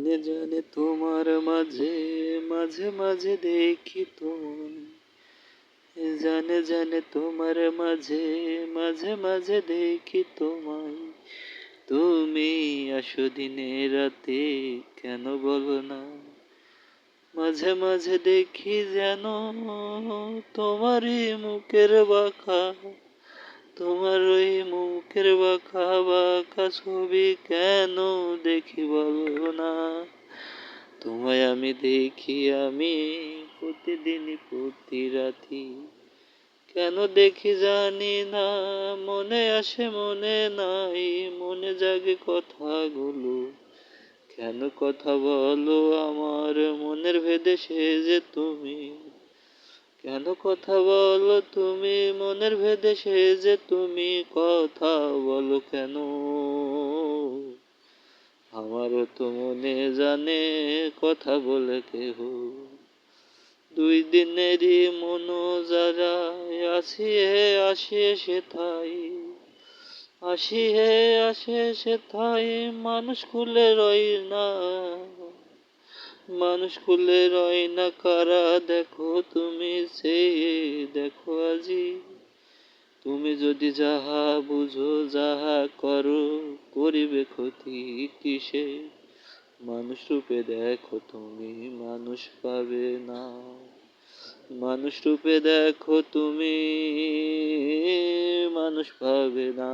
জানে জানে তোমার মাঝে মাঝে মাঝে দেখি তোমায়, জানে জানে তোমার মাঝে মাঝে মাঝে দেখি তোমায়। তুমি আসো দিনে রাতে, কেন বলো না? মাঝে মাঝে দেখি যেন তোমারই মুখের বাঁকা, তোমার ওই মুখের বাঁকা বাঁকা ছবি কেন দেখি বলো না? তোমায় আমি দেখি আমি প্রতিদিনই প্রতি রাতি, কেন দেখি জানি না, মনে আসে মনে নাই, মনে জাগে কথাগুলো, কেন কথা বলো আমার মনের ভেদে সে যে তুমি, কেন কথা বলো তুমি মনের ভেদে সে যে তুমি, কথা বলো কেন? আমারও তো মনে জানে কথা বলে কেহ, দুই দিনেরই মনো যারা, আসি হে আসে সেথাই, আসি হে আসে সেথাই, মানুষ কুলে রই না, মানুষ কুলে রয় না কারা, দেখো তুমি সে দেখো আজি। তুমি যদি যাহা বুঝো যাহা করো, করিবে ক্ষতি কিসে? মানুষ রূপে দেখো তুমি মানুষ পাবে না, মানুষ রূপে দেখো তুমি মানুষ পাবে না।